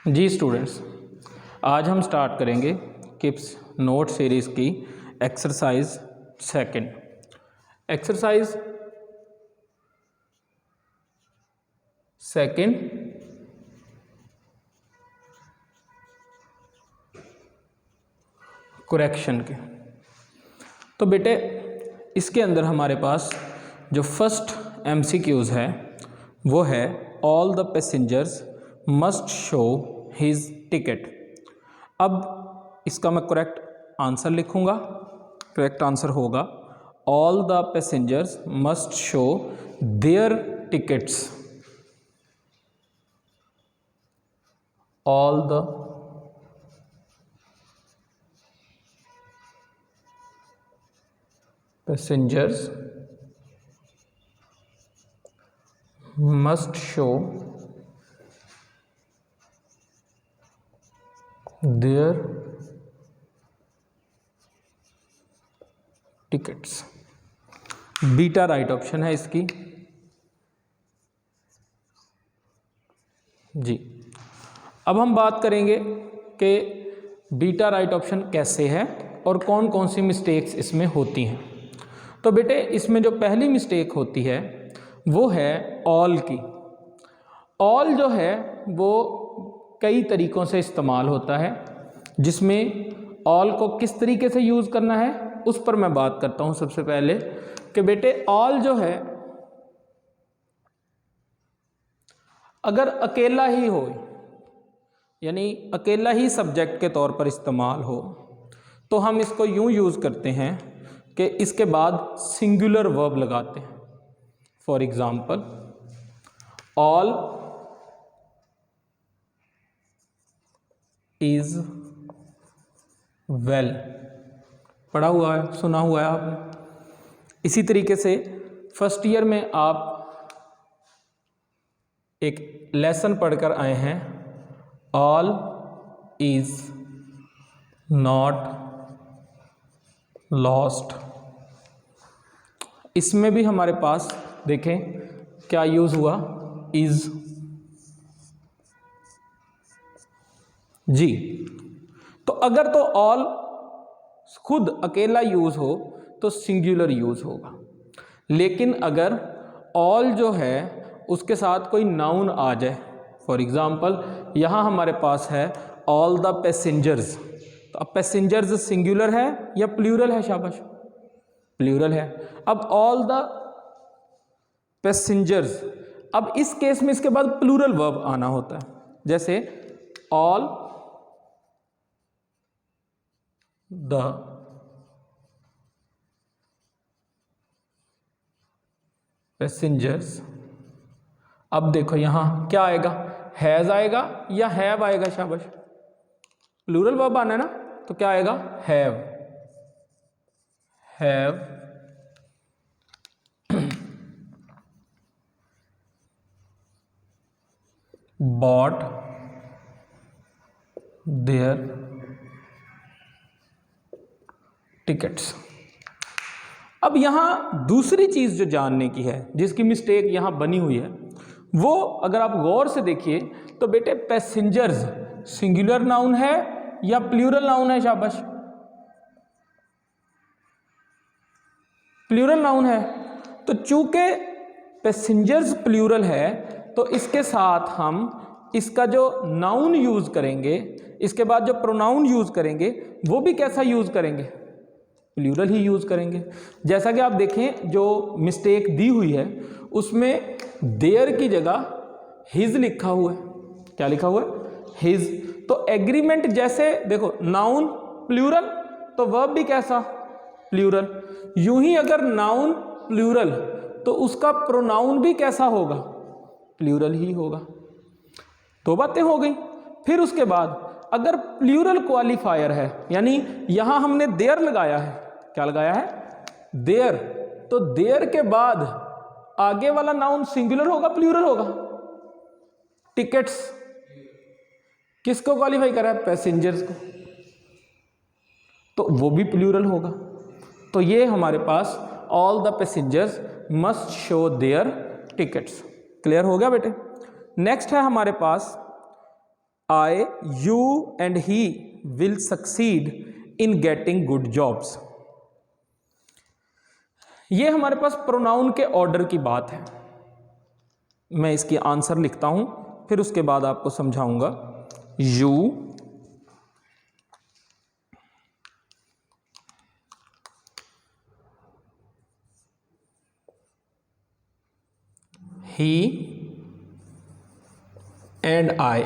जी students, आज हम start करेंगे किप्स नोट सीरीज़ की exercise second. Exercise second correction के। तो बेटे इसके अंदर हमारे पास जो फर्स्ट MCQs है वो है all the passengers must show his ticket. अब इसका मैं करेक्ट आंसर लिखूंगा। करेक्ट आंसर होगा all the passengers must show their tickets. All the passengers must show their tickets। Beta right option है इसकी। जी, अब हम बात करेंगे कि बीटा राइट ऑप्शन कैसे है और कौन कौन सी मिस्टेक्स इसमें होती हैं। तो बेटे इसमें जो पहली मिस्टेक होती है वो है ऑल की। ऑल जो है वो कई तरीक़ों से इस्तेमाल होता है, जिसमें ऑल को किस तरीके से यूज़ करना है उस पर मैं बात करता हूँ। सबसे पहले कि बेटे ऑल जो है अगर अकेला ही हो, यानी अकेला ही सब्जेक्ट के तौर पर इस्तेमाल हो, तो हम इसको यूँ यूज़ करते हैं कि इसके बाद सिंगुलर वर्ब लगाते हैं। For example all is well. पढ़ा हुआ है, सुना हुआ है आपने। इसी तरीके से फर्स्ट ईयर में आप एक लेसन पढ़कर आए हैं, ऑल इज नॉट लॉस्ट। इसमें भी हमारे पास देखें क्या यूज़ हुआ, इज। जी, तो अगर तो ऑल खुद अकेला यूज़ हो तो सिंगुलर यूज़ होगा, लेकिन अगर ऑल जो है उसके साथ कोई नाउन आ जाए, फॉर एग्ज़ाम्पल यहाँ हमारे पास है ऑल द पैसेंजर्स, तो अब पैसेंजर्स सिंगुलर है या प्लूरल है? शाबाश, प्लूरल है। अब ऑल द पैसेंजर्स, अब इस केस में इसके बाद प्लूरल वर्ब आना होता है, जैसे ऑल द पैसेंजर्स। अब देखो यहां क्या आएगा, हैज आएगा या हैव आएगा? शाबाश, प्लूरल वर्ब आना है ना, तो क्या आएगा? Have. Have bought their tickets। अब यहां दूसरी चीज जो जानने की है, जिसकी मिस्टेक यहां बनी हुई है, वो अगर आप गौर से देखिए तो बेटे पैसेंजर्स सिंगुलर नाउन है या प्लूरल नाउन है? शाबाश, प्लूरल नाउन है। तो चूंकि पैसेंजर्स प्लूरल है तो इसके साथ हम इसका जो नाउन यूज़ करेंगे, इसके बाद जो प्रोनाउन यूज़ करेंगे, वो भी कैसा यूज़ करेंगे? प्लूरल ही यूज़ करेंगे। जैसा कि आप देखें जो मिस्टेक दी हुई है उसमें देयर की जगह हिज लिखा हुआ है। क्या लिखा हुआ है? हिज। तो एग्रीमेंट जैसे देखो नाउन प्लूरल तो वर्ब भी कैसा? प्लूरल। यूं ही अगर नाउन प्लूरल तो उसका प्रोनाउन भी कैसा होगा? प्लूरल ही होगा। दो बातें हो गई। फिर उसके बाद अगर प्लूरल क्वालिफायर है, यानी यहां हमने देयर लगाया है, क्या लगाया है? देयर। तो देयर के बाद आगे वाला नाउन सिंगुलर होगा प्लूरल होगा? टिकट्स किसको क्वालिफाई करा है? पैसेंजर्स को, तो वो भी प्लूरल होगा। तो ये हमारे पास all the passengers must show their tickets. Clear हो गया बेटे? नेक्स्ट है हमारे पास I, you and he will succeed in getting good jobs। ये हमारे पास प्रोनाउन के ऑर्डर की बात है। मैं इसकी आंसर लिखता हूं, फिर उसके बाद आपको समझाऊंगा। You, he and I।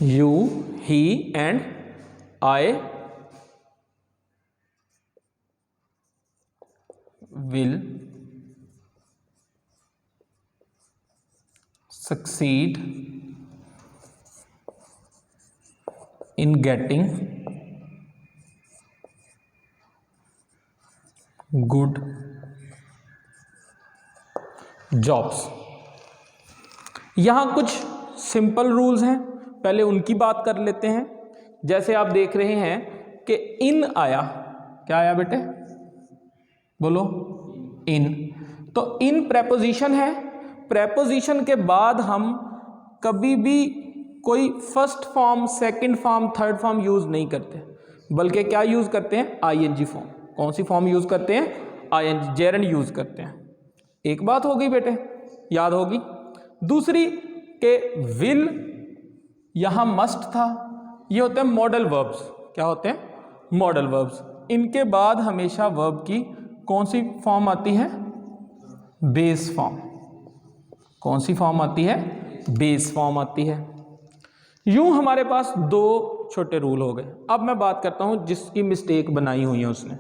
You, he and I will succeed in getting good jobs। यहां कुछ सिंपल रूल्स हैं, पहले उनकी बात कर लेते हैं। जैसे आप देख रहे हैं कि इन आया, क्या आया बेटे, बोलो, इन। तो इन प्रेपोजिशन है। प्रेपोजिशन के बाद हम कभी भी कोई first form, second form, third form use नहीं करते, बल्कि क्या यूज करते हैं, आईएनजी फॉर्म। कौन सी फॉर्म यूज करते हैं, आईएनजी, जेरंड यूज करते हैं। एक बात होगी बेटे, याद होगी। दूसरी के विल यहां मस्ट था। ये होते हैं मॉडल वर्ब्स। क्या होते हैं, मॉडल वर्ब्स। इनके बाद हमेशा वर्ब की कौन सी फॉर्म आती है, बेस फॉर्म। कौन सी फॉर्म आती है, बेस फॉर्म आती है। यूं हमारे पास दो छोटे रूल हो गए। अब मैं बात करता हूं जिसकी मिस्टेक बनाई हुई है उसने,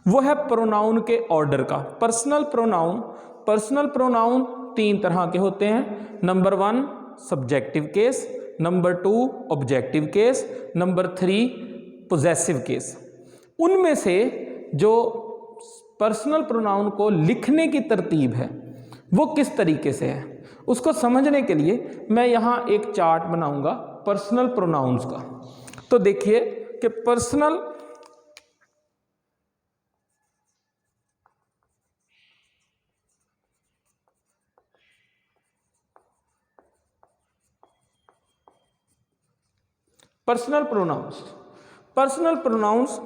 वो है प्रोनाउन के ऑर्डर का। पर्सनल प्रोनाउन, पर्सनल प्रोनाउन तीन तरह के होते हैं। Number 1 subjective case, number 2 objective case, number 3 possessive case. उनमें से जो पर्सनल प्रोनाउन को लिखने की तरतीब है वो किस तरीके से है, उसको समझने के लिए मैं यहाँ एक चार्ट बनाऊंगा पर्सनल प्रोनाउंस का। तो देखिए कि पर्सनल प्रोनाउंस, पर्सनल प्रोनाउंस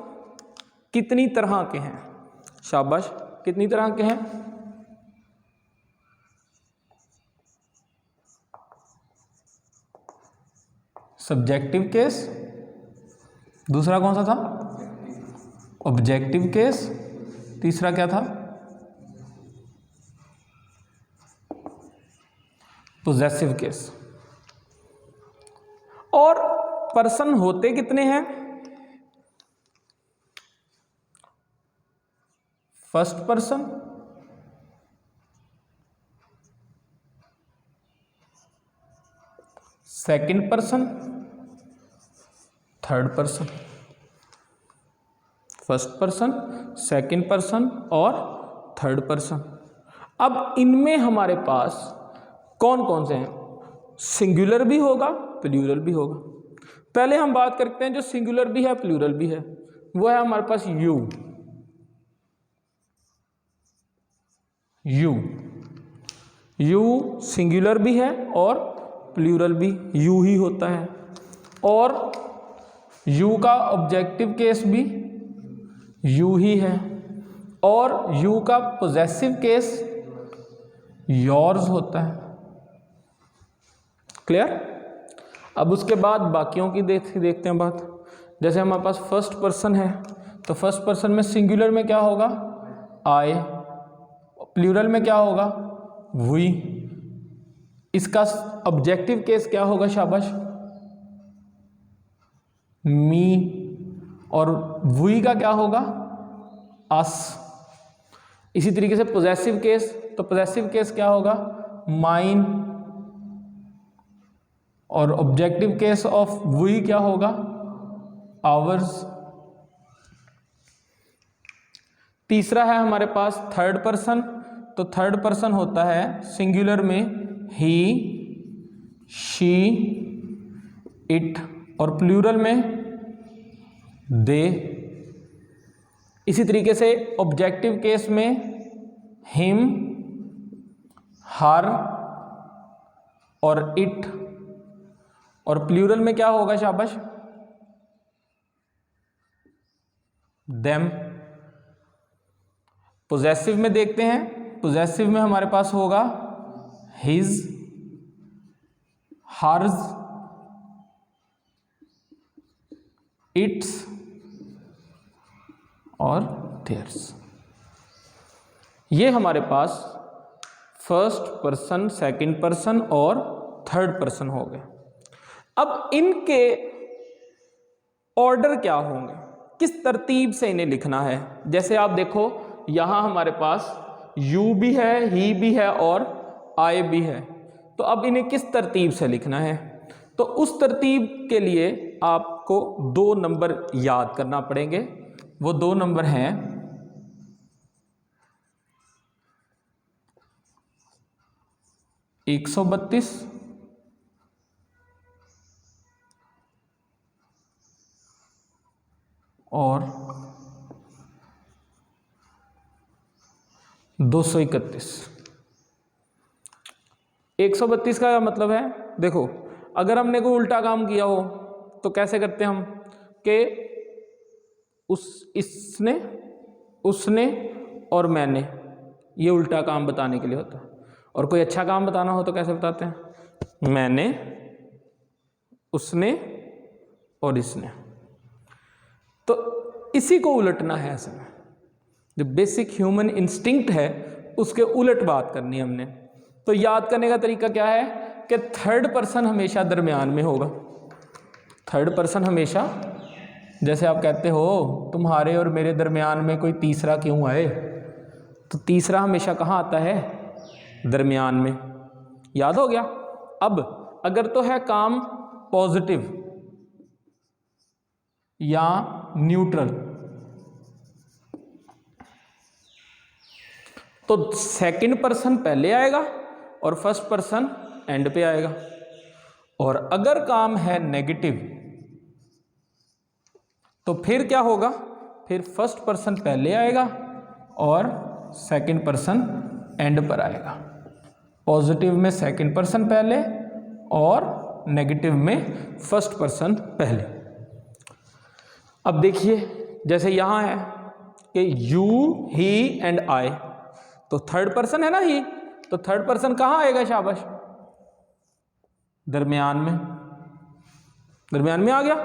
कितनी तरह के हैं, शाबाश, कितनी तरह के हैं, सब्जेक्टिव केस, दूसरा कौन सा था, ऑब्जेक्टिव केस, तीसरा क्या था, पोजेसिव केस। और पर्सन होते कितने हैं, first person, second person, third person. First person, second person और थर्ड पर्सन। अब इनमें हमारे पास कौन कौन से हैं, सिंगुलर भी होगा, प्लूरल भी होगा। पहले हम बात करते हैं जो सिंगुलर भी है, प्लूरल भी है, वो है हमारे पास यू। यू, यू सिंगुलर भी है और प्लूरल भी यू ही होता है। और यू का ऑब्जेक्टिव केस भी यू ही है, और यू का पोजेसिव केस योर्स होता है। क्लियर। अब उसके बाद बाकियों की देखते हैं बात। जैसे हमारे पास फर्स्ट पर्सन है, तो फर्स्ट पर्सन में सिंगुलर में क्या होगा, आई, प्लूरल में क्या होगा, वी। इसका ऑब्जेक्टिव केस क्या होगा, शाबाश, मी। और वी का क्या होगा, अस। इसी तरीके से पोजेसिव केस, तो पोजेसिव केस क्या होगा, माइन। और ऑब्जेक्टिव केस ऑफ वी क्या होगा, आवर्स। तीसरा है हमारे पास थर्ड पर्सन, तो थर्ड पर्सन होता है सिंगुलर में ही, शी, इट, और प्लूरल में दे। इसी तरीके से ऑब्जेक्टिव केस में हिम, हर और इट। और प्लूरल में क्या होगा शाबाश? देम। पोजेसिव में देखते हैं, पोजेसिव में हमारे पास होगा हिज, हर्ज, इट्स और देयर्स। ये हमारे पास फर्स्ट पर्सन, सेकंड पर्सन और थर्ड पर्सन हो गए। अब इनके ऑर्डर क्या होंगे, किस तरतीब से इन्हें लिखना है? जैसे आप देखो यहां हमारे पास यू भी है, ही भी है और आई भी है, तो अब इन्हें किस तरतीब से लिखना है? तो उस तरतीब के लिए आपको 2 नंबर याद करना पड़ेंगे। वो 2 नंबर हैं 132 और 231। 132 का मतलब है, देखो अगर हमने कोई उल्टा काम किया हो तो कैसे करते हैं हम कि इसने, उसने और मैंने, ये उल्टा काम बताने के लिए होता है। और कोई अच्छा काम बताना हो तो कैसे बताते हैं? मैंने, उसने और इसने। तो इसी को उलटना है असल में, जो बेसिक ह्यूमन इंस्टिंक्ट है उसके उलट बात करनी है हमने। तो याद करने का तरीका क्या है कि थर्ड पर्सन हमेशा दरमियान में होगा। थर्ड पर्सन हमेशा, जैसे आप कहते हो तुम्हारे और मेरे दरमियान में कोई तीसरा क्यों आए, तो तीसरा हमेशा कहाँ आता है? दरमियान में। याद हो गया? अब अगर तो है काम पॉजिटिव या न्यूट्रल, तो सेकंड पर्सन पहले आएगा और फर्स्ट पर्सन एंड पे आएगा। और अगर काम है नेगेटिव तो फिर क्या होगा? फिर फर्स्ट पर्सन पहले आएगा और सेकंड पर्सन एंड पर आएगा। पॉजिटिव में सेकंड पर्सन पहले और नेगेटिव में फर्स्ट पर्सन पहले। अब देखिए जैसे यहां है कि यू, ही एंड आई, तो थर्ड पर्सन है ना ही, तो थर्ड पर्सन कहां आएगा शाबाश? दरमियान में। दरमियान में आ गया।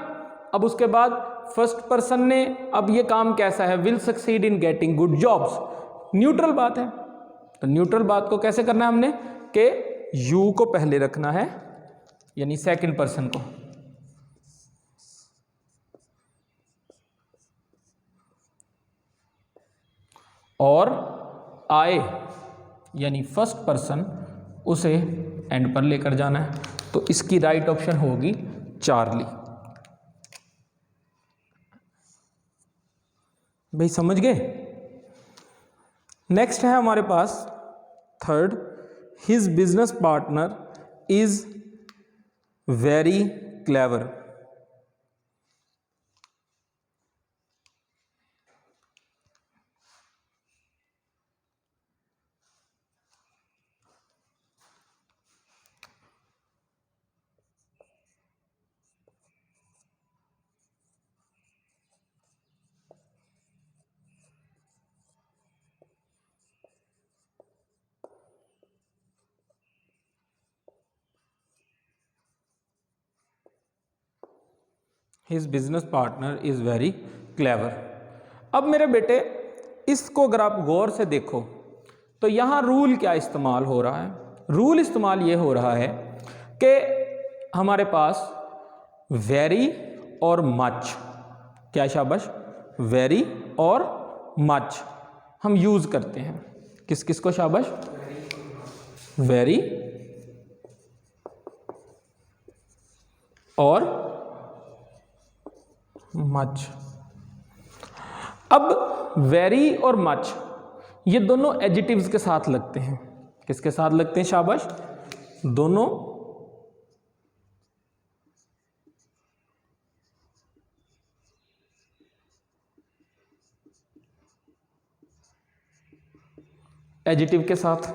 अब उसके बाद फर्स्ट पर्सन ने, अब ये काम कैसा है? Will succeed in getting good jobs, neutral बात है। तो न्यूट्रल बात को कैसे करना है हमने कि यू को पहले रखना है, यानी सेकंड पर्सन को, और आए यानी फर्स्ट पर्सन उसे एंड पर लेकर जाना है। तो इसकी राइट ऑप्शन होगी चार्ली। भाई समझ गए? नेक्स्ट है हमारे पास third, his business partner is very clever. His business partner is very clever. अब मेरे बेटे इसको अगर आप गौर से देखो तो यहां रूल क्या इस्तेमाल हो रहा है? रूल इस्तेमाल ये हो रहा है कि हमारे पास वेरी और मच, क्या शाबाश? वेरी और मच हम यूज करते हैं। किस किस को शाबाश? वेरी और मच। अब वेरी और मच ये दोनों एडजेक्टिव्स के साथ लगते हैं। किसके साथ लगते हैं शाबाश? दोनों एडजेक्टिव के साथ।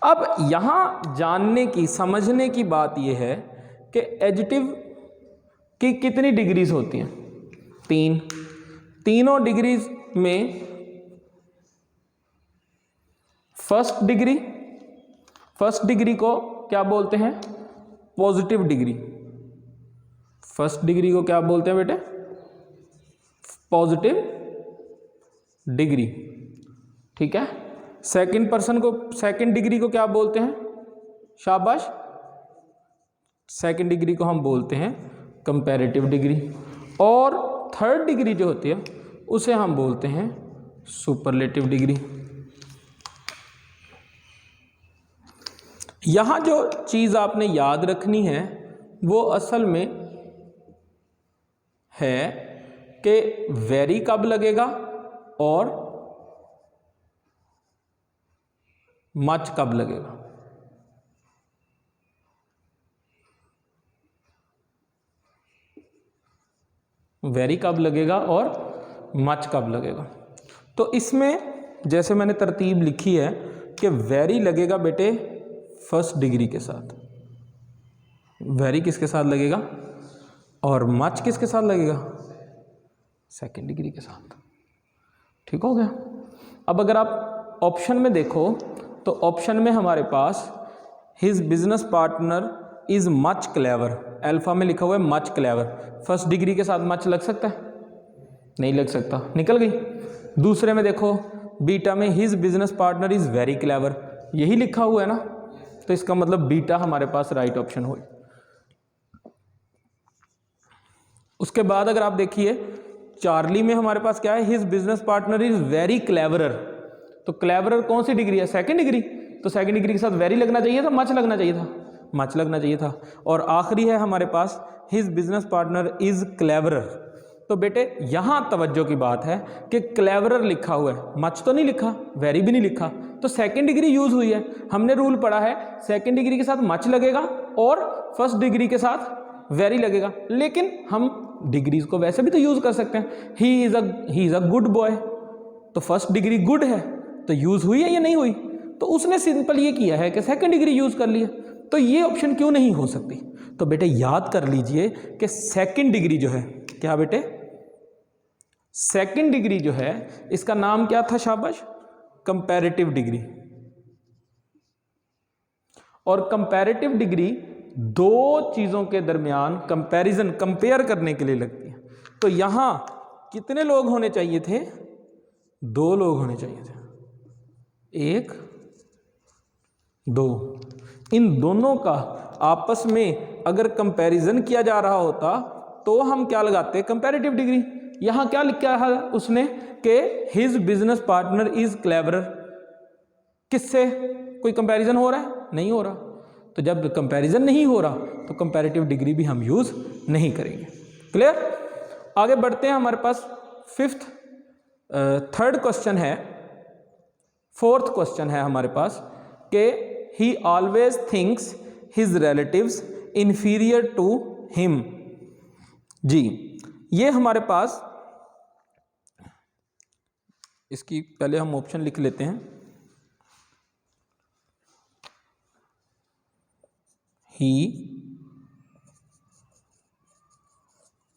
अब यहां जानने की, समझने की बात यह है कि एडजेक्टिव की कितनी डिग्रीज होती हैं? 3। तीनों डिग्रीज में फर्स्ट डिग्री को क्या बोलते हैं? Positive degree. फर्स्ट डिग्री को क्या बोलते हैं बेटे? Positive degree. ठीक है। सेकंड डिग्री को क्या बोलते हैं? शाबाश, सेकंड डिग्री को हम बोलते हैं कंपैरेटिव डिग्री। और थर्ड डिग्री जो होती है उसे हम बोलते हैं सुपरलेटिव डिग्री। यहाँ जो चीज़ आपने याद रखनी है वो असल में है कि वेरी कब लगेगा और मच कब लगेगा। वेरी कब लगेगा और मच कब लगेगा। तो इसमें जैसे मैंने तरतीब लिखी है कि वेरी लगेगा बेटे फर्स्ट डिग्री के साथ, वेरी किसके साथ लगेगा, और मच किसके साथ लगेगा? सेकंड डिग्री के साथ। ठीक हो गया। अब अगर आप ऑप्शन में देखो तो ऑप्शन में हमारे पास his business partner is much clever, alpha में लिखा हुआ है मच क्लेवर। फर्स्ट डिग्री के साथ मच लग सकता है? नहीं लग सकता, निकल गई। दूसरे में देखो बीटा में his business partner is very clever, यही लिखा हुआ है ना, तो इसका मतलब बीटा हमारे पास राइट ऑप्शन हो। उसके बाद अगर आप देखिए चार्ली में हमारे पास क्या है? His business partner is very cleverer. तो क्लेवरर कौन सी डिग्री है? Second degree. तो सेकंड डिग्री के साथ वेरी लगना चाहिए था, मच लगना चाहिए था? मच लगना चाहिए था। और आखिरी है हमारे पास his business partner is cleverer. तो बेटे यहां तवज्जो की बात है कि क्लेवरर लिखा हुआ है, मच तो नहीं लिखा, वेरी भी नहीं लिखा, तो सेकंड डिग्री यूज हुई है। हमने रूल पढ़ा है सेकंड डिग्री के साथ मच लगेगा और फर्स्ट डिग्री के साथ वेरी लगेगा। लेकिन हम डिग्रीज को वैसे भी तो यूज कर सकते हैं। He is a good boy, तो फर्स्ट डिग्री गुड है, तो यूज हुई है या नहीं हुई? तो उसने सिंपल ये किया है कि सेकंड डिग्री यूज कर लिया, तो ये ऑप्शन क्यों नहीं हो सकती? तो बेटे याद कर लीजिए कि सेकंड डिग्री जो है, क्या बेटे, सेकंड डिग्री जो है इसका नाम क्या था? शाबाश, कंपैरेटिव डिग्री। और कंपैरेटिव डिग्री दो चीजों के दरमियान कंपैरिजन, कंपेयर करने के लिए लगती है। तो यहां कितने लोग होने चाहिए थे? 2 लोग होने चाहिए थे, 1 2। इन दोनों का आपस में अगर कंपैरिजन किया जा रहा होता तो हम क्या लगाते? Comparative degree. यहां क्या लिखा है उसने कि his business partner is cleverer, किससे कोई कंपैरिजन हो रहा है? नहीं हो रहा। तो जब कंपैरिजन नहीं हो रहा तो कंपैरेटिव डिग्री भी हम यूज नहीं करेंगे। क्लियर? आगे बढ़ते हैं। हमारे पास थर्ड क्वेश्चन है, फोर्थ क्वेश्चन है हमारे पास कि he always thinks his relatives inferior to him. जी, ये हमारे पास, इसकी पहले हम ऑप्शन लिख लेते हैं। ही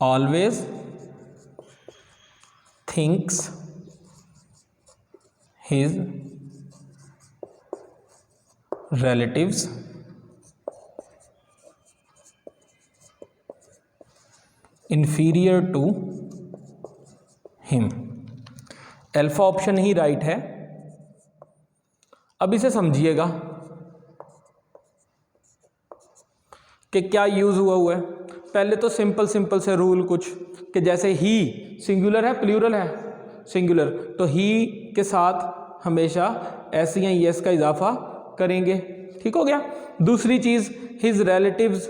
always thinks his relatives inferior to him। Alpha option he right है। अब इसे समझिएगा कि क्या यूज हुआ है। पहले तो सिंपल से रूल कुछ कि जैसे ही सिंगुलर है, प्लूरल है, सिंगुलर, तो ही के साथ हमेशा एस या ईएस का इजाफा करेंगे। ठीक हो गया। दूसरी चीज हिज रिलेटिव्स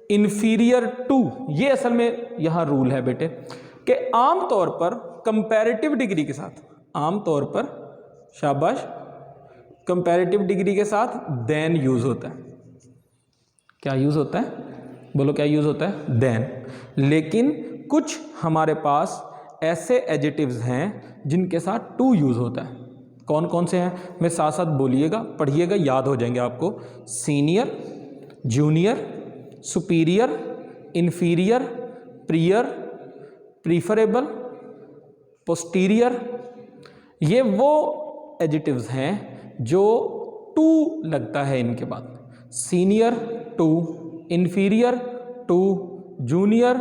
इंफीरियर टू, ये असल में यहां रूल है बेटे कि आमतौर पर कंपैरेटिव डिग्री के साथ, आमतौर पर, शाबाश, कंपैरेटिव डिग्री के साथ देन यूज होता है। क्या यूज होता है? बोलो क्या यूज होता है? देन। लेकिन कुछ हमारे पास ऐसे एडजेक्टिव्स हैं जिनके साथ टू यूज होता है। कौन कौन से हैं? मैं साथ साथ बोलिएगा, पढ़िएगा, याद हो जाएंगे आपको। Senior, junior, superior, inferior, prior, preferable, posterior, ये वो एडिटिव्स हैं जो टू लगता है इनके बाद। Senior to, inferior to, junior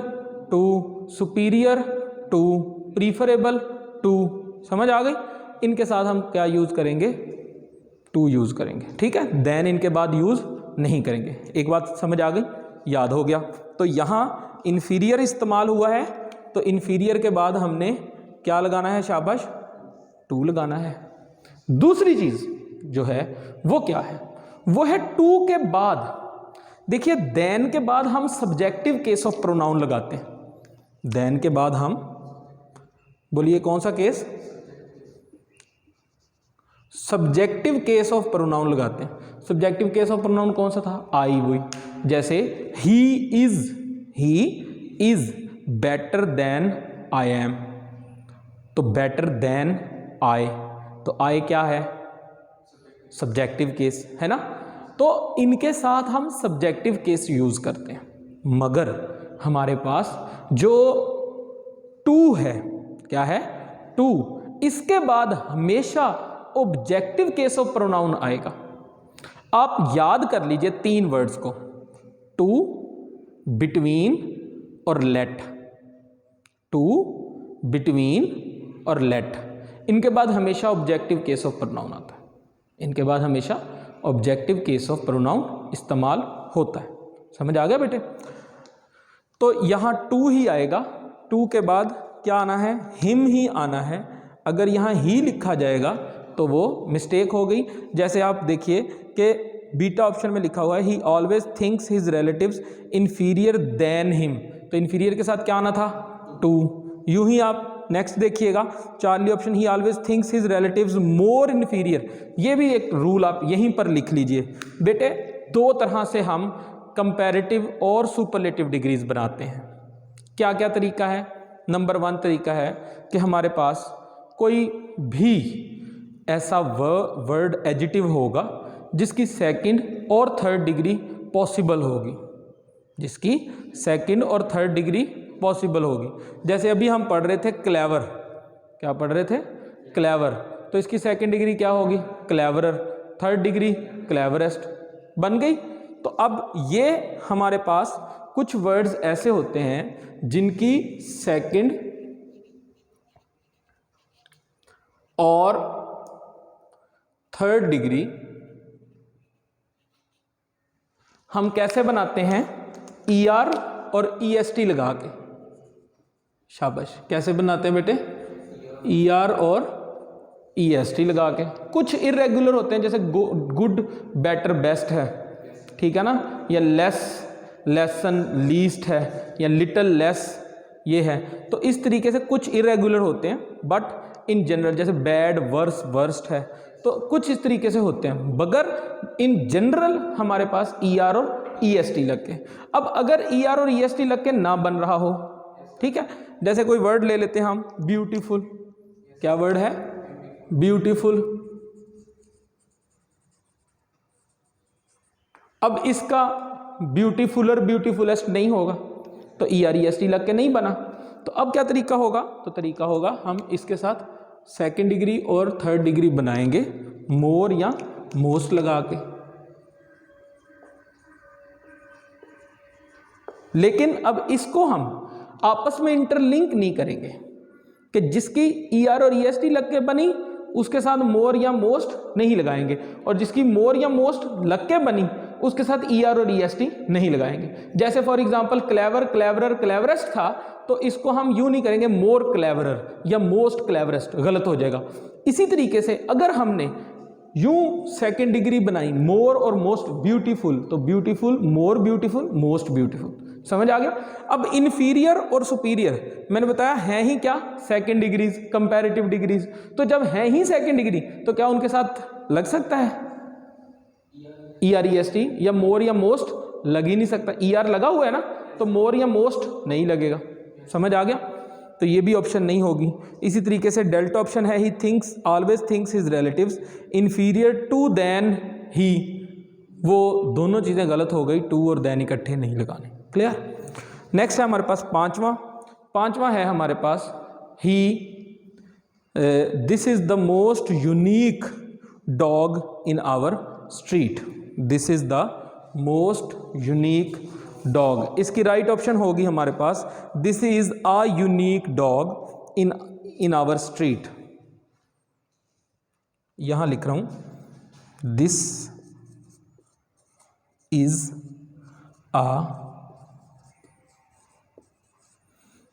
to, superior to, preferable to. समझ आ गई? इनके साथ हम क्या यूज़ करेंगे? टू यूज़ करेंगे, ठीक है। देन इनके बाद यूज़ नहीं करेंगे। एक बात समझ आ गई, याद हो गया। तो यहाँ इन्फीरियर इस्तेमाल हुआ है, तो इन्फीरियर के बाद हमने क्या लगाना है? शाबाश, टू लगाना है। दूसरी चीज़ जो है वो क्या है? वो है टू के बाद, देखिए देन के बाद हम सब्जेक्टिव केस ऑफ प्रोनाउन लगाते हैं। देन के बाद हम, बोलिए कौन सा case? Subjective case of pronoun लगाते हैं। सब्जेक्टिव केस ऑफ प्रोनाउन कौन सा था? आई हुई। जैसे ही is better than I am, तो बेटर देन आई, तो आई क्या है? सब्जेक्टिव केस है ना। तो इनके साथ हम सब्जेक्टिव केस यूज करते हैं। मगर हमारे पास जो टू है, क्या है? टू, इसके बाद हमेशा ऑब्जेक्टिव केस ऑफ प्रोनाउन आएगा। आप याद कर लीजिए तीन वर्ड्स को, टू, बिटवीन और लेट। टू, बिटवीन और लेट, इनके बाद हमेशा ऑब्जेक्टिव केस ऑफ प्रोनाउन आता है। इनके बाद हमेशा ऑब्जेक्टिव केस ऑफ प्रोनाउन इस्तेमाल होता है। समझ आ गया बेटे? तो यहाँ टू ही आएगा। टू के बाद क्या आना है? हिम ही आना है। अगर यहाँ ही लिखा जाएगा तो वो मिस्टेक हो गई। जैसे आप देखिए कि बीटा ऑप्शन में लिखा हुआ है ही always thinks his relatives inferior than him, तो इन्फीरियर के साथ क्या आना था? टू। यूं ही आप नेक्स्ट देखिएगा, चार्ली ऑप्शन ही ऑलवेज थिंक्स हिज रिलेटिव्स मोर इन्फीरियर, ये भी एक रूल आप यहीं पर लिख लीजिए। बेटे दो तरह से हम कंपैरेटिव और सुपरलेटिव डिग्रीज बनाते हैं। क्या क्या तरीका है? नंबर वन तरीका है कि हमारे पास कोई भी ऐसा वर्ड एडिटिव होगा जिसकी सेकंड और थर्ड डिग्री पॉसिबल होगी, जिसकी सेकंड और थर्ड डिग्री पॉसिबल होगी। जैसे अभी हम पढ़ रहे थे क्लेवर, क्या पढ़ रहे थे? क्लेवर, तो इसकी सेकंड डिग्री क्या होगी? क्लेवरर, थर्ड डिग्री क्लेवरेस्ट, बन गई। तो अब ये हमारे पास कुछ वर्ड्स ऐसे होते हैं जिनकी सेकंड और थर्ड डिग्री हम कैसे बनाते हैं? ER और EST लगा के। शाबाश, कैसे बनाते हैं बेटे? ER और EST लगा के। कुछ इरेगुलर होते हैं, जैसे गुड, बेटर, बेस्ट है, ठीक है ना, या लेस, लेसन, लीस्ट है, या लिटिल लेस, ये है। तो इस तरीके से कुछ इरेगुलर होते हैं, बट इन जनरल जैसे बैड, वर्स, वर्स्ट है, तो कुछ इस तरीके से होते हैं। मगर इन जनरल हमारे पास ER और EST लग के। अब अगर ER और EST लग के ना बन रहा हो, ठीक है, जैसे कोई वर्ड ले लेते हैं हम, ब्यूटीफुल, क्या वर्ड है? ब्यूटीफुल। अब इसका ब्यूटीफुलर, ब्यूटीफुलेस्ट नहीं होगा, तो ER EST लग के नहीं बना। तो अब क्या तरीका होगा? तो तरीका होगा हम इसके साथ सेकंड डिग्री और थर्ड डिग्री बनाएंगे, मोर या मोस्ट लगा के। लेकिन अब इसको हम आपस में इंटरलिंक नहीं करेंगे कि जिसकी ER और EST लग के बनी उसके साथ मोर या मोस्ट नहीं लगाएंगे, और जिसकी मोर या मोस्ट लग के बनी उसके साथ ER और EST नहीं लगाएंगे। जैसे for example clever, cleverer, cleverest था, तो इसको हम यूं नहीं करेंगे मोर क्लेवरर या मोस्ट क्लेवरेस्ट, गलत हो जाएगा। इसी तरीके से अगर हमने यूं सेकंड डिग्री बनाई मोर और मोस्ट ब्यूटीफुल, तो beautiful, more beautiful, most beautiful. समझ आ गया? अब इन्फीरियर और सुपीरियर मैंने बताया है ही क्या? Second degrees, comparative degrees. तो जब है ही सेकंड डिग्री तो क्या उनके साथ लग सकता है ER EST, या मोर या मोस्ट लग ही नहीं सकता। ER लगा हुआ है ना, तो मोर या मोस्ट नहीं लगेगा। समझ आ गया? तो ये भी ऑप्शन नहीं होगी। इसी तरीके से डेल्टा ऑप्शन है he thinks, always thinks his relatives inferior to than he, वो दोनों चीज़ें गलत हो गई, टू और देन इकट्ठे नहीं लगाने। क्लियर। नेक्स्ट है हमारे पास पांचवा है हमारे पास ही this is the most unique dog in our street. This is the most unique dog. इसकी राइट ऑप्शन होगी हमारे पास this is a unique dog in our street. यहां लिख रहा हूं this is a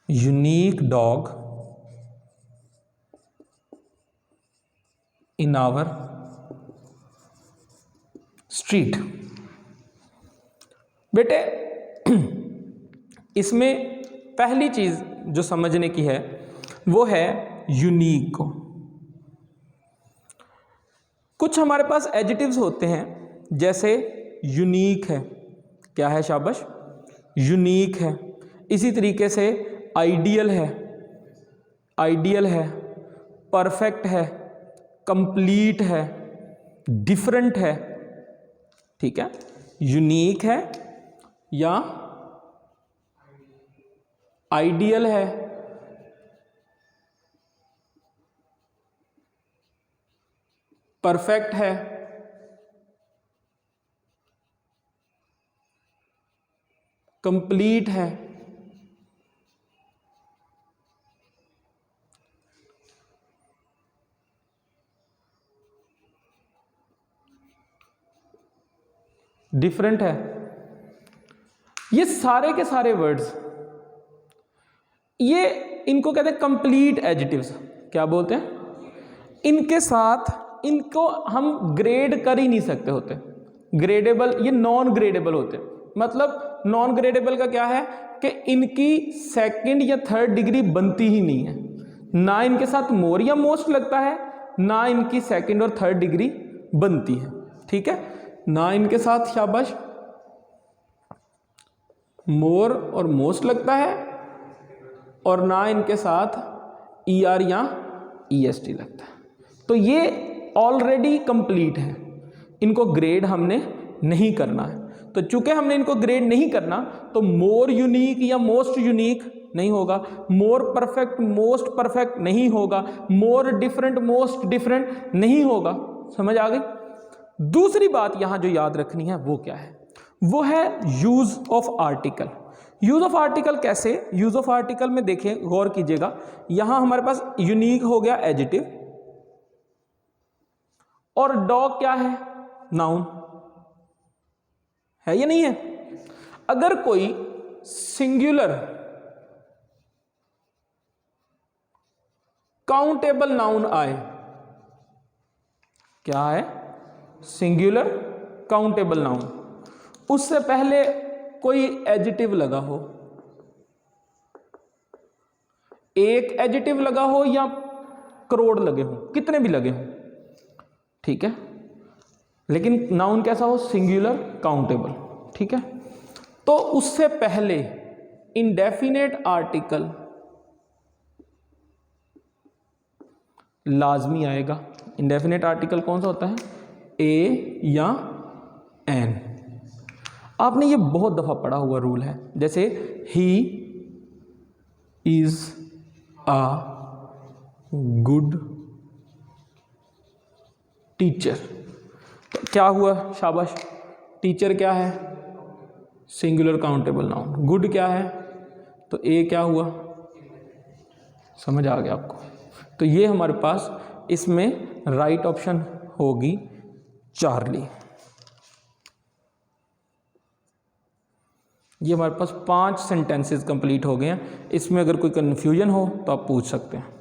unique dog in our street. बेटे इसमें पहली चीज जो समझने की है वो है यूनिक को। कुछ हमारे पास एडजेक्टिव्स होते हैं जैसे यूनिक है, क्या है शाबाश, यूनिक है। इसी तरीके से आइडियल है, परफेक्ट है, कंप्लीट है, डिफरेंट है। ठीक है, यूनिक है या आइडियल है, परफेक्ट है, कंप्लीट है। डिफरेंट है। ये सारे के सारे वर्ड्स, ये इनको कहते हैं कंप्लीट एडजेक्टिव्स। क्या बोलते हैं? इनके साथ इनको हम ग्रेड कर ही नहीं सकते होते, ग्रेडेबल, ये नॉन ग्रेडेबल होते। मतलब नॉन ग्रेडेबल का क्या है कि इनकी सेकंड या थर्ड डिग्री बनती ही नहीं है। ना इनके साथ मोर या मोस्ट लगता है, ना इनकी सेकंड और थर्ड डिग्री बनती है। ठीक है, ना इनके साथ शाबाश मोर और मोस्ट लगता है और ना इनके साथ ER या EST लगता है। तो ये ऑलरेडी कंप्लीट है, इनको ग्रेड हमने नहीं करना है। तो चूंकि हमने इनको ग्रेड नहीं करना तो मोर यूनिक या मोस्ट यूनिक नहीं होगा, मोर परफेक्ट मोस्ट परफेक्ट नहीं होगा, मोर डिफरेंट मोस्ट डिफरेंट नहीं होगा। समझ आ गई? दूसरी बात यहां जो याद रखनी है वो क्या है, वो है use of article. Use of article कैसे? यूज ऑफ आर्टिकल में देखें, गौर कीजिएगा, यहां हमारे पास यूनिक हो गया एडजेक्टिव और डॉग क्या है? नाउन है या नहीं है? अगर कोई सिंगुलर काउंटेबल नाउन आए, क्या है? सिंगुलर काउंटेबल नाउन, उससे पहले कोई एडजेक्टिव लगा हो, एक एडजेक्टिव लगा हो या करोड़ लगे हो, कितने भी लगे हो, ठीक है, लेकिन नाउन कैसा हो? Singular countable. ठीक है, तो उससे पहले इंडेफिनेट आर्टिकल लाजमी आएगा। इंडेफिनेट आर्टिकल कौन सा होता है? ए या एन। आपने ये बहुत दफा पढ़ा हुआ रूल है, जैसे ही इज अ गुड टीचर। तो क्या हुआ? शाबाश, टीचर क्या है? Singular countable noun. गुड क्या है? तो ए क्या हुआ? समझ आ गया आपको? तो ये हमारे पास इसमें राइट ऑप्शन होगी चार्ली। ये हमारे पास 5 सेंटेंसेस कंप्लीट हो गए हैं। इसमें अगर कोई कन्फ्यूजन हो तो आप पूछ सकते हैं।